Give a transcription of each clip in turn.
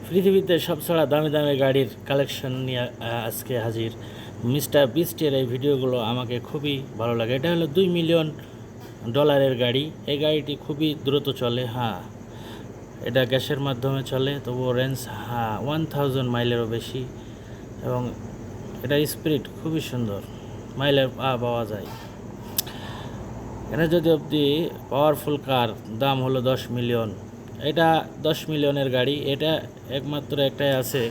পৃথিবীতে সবচেয়ে দামি দামি গাড়ির কালেকশন নিয়ে আজকে হাজির মিস্টার বিস্টের এই ভিডিওগুলো আমাকে খুবই ভালো লাগে। এটা হলো $2 মিলিয়ন গাড়ি। এই গাড়িটি খুবই দ্রুত চলে। এটা গ্যাসের মাধ্যমে চলে, তবুও রেঞ্জ 1000 মাইলেরও বেশি এবং এটার স্পিড খুবই সুন্দর, মাইলের পাওয়া যায়। এখানে যদি অবধি পাওয়ারফুল কার দাম হলো 10 মিলিয়ন। এটা 10 মিলিয়নের গাড়ি। এটা একমাত্র একটাই আছে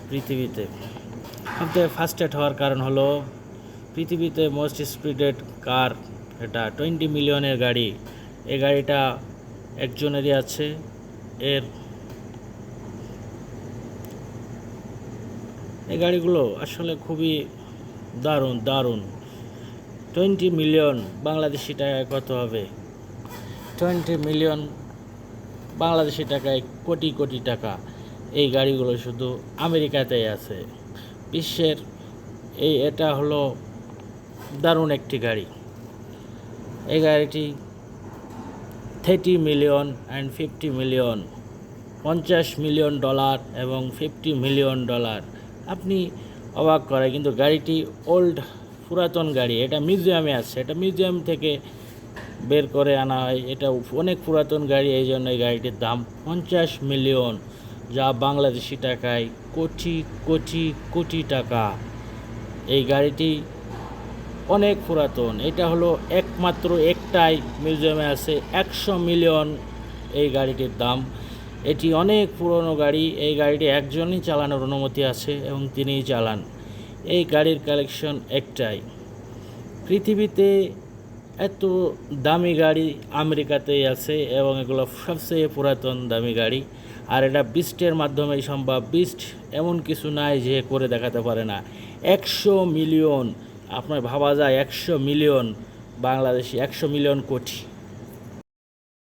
পৃথিবীতে। সবথেকে ফাস্টেস্ট হওয়ার কারণ হলো পৃথিবীতে মোস্ট স্পিডেড কার এটা 20 মিলিয়নের গাড়ি। এই গাড়িটা একজনেরই আছে। এই গাড়িগুলো আসলে খুবই দারুণ দারুণ। 20 মিলিয়ন বাংলাদেশি টাকায় কত হবে? 20 মিলিয়ন বাংলাদেশি টাকায় কোটি কোটি টাকা। এই গাড়িগুলো শুধু আমেরিকাতেই আছে। বিশ্বের এটা হলো দারুণ একটি গাড়ি। এই গাড়িটি 30 মিলিয়ন অ্যান্ড 50 মিলিয়ন, $50 মিলিয়ন এবং $50 মিলিয়ন। আপনি অবাক করে, কিন্তু গাড়িটি পুরাতন গাড়ি। এটা মিউজিয়ামে আছে, এটা মিউজিয়াম থেকে বের করে আনা হয়। এটা অনেক পুরাতন গাড়ি, এই জন্য এই গাড়িটির দাম 50 মিলিয়ন, যা বাংলাদেশি টাকায় কোটি কোটি কোটি টাকা। এই গাড়িটি অনেক পুরাতন। এটা হলো একমাত্র একটাই মিউজিয়ামে আছে। 100 মিলিয়ন এই গাড়িটির দাম। এটি অনেক পুরনো গাড়ি। এই গাড়িটি একজনই চালানোর অনুমতি আছে এবং তিনিই চালান। এই গাড়ির কালেকশন একটাই। পৃথিবীতে এত দামি গাড়ি আমেরিকাতেই আছে এবং এগুলো সবচেয়ে পুরাতন দামি গাড়ি। আর এটা বিস্টের মাধ্যমেই সম্ভব। বিস্ট এমন কিছু নাই যে করে দেখাতে পারে না। 100 মিলিয়ন, আপনার ভাবা যায় 100 মিলিয়ন বাংলাদেশি, 100 মিলিয়ন কোটি।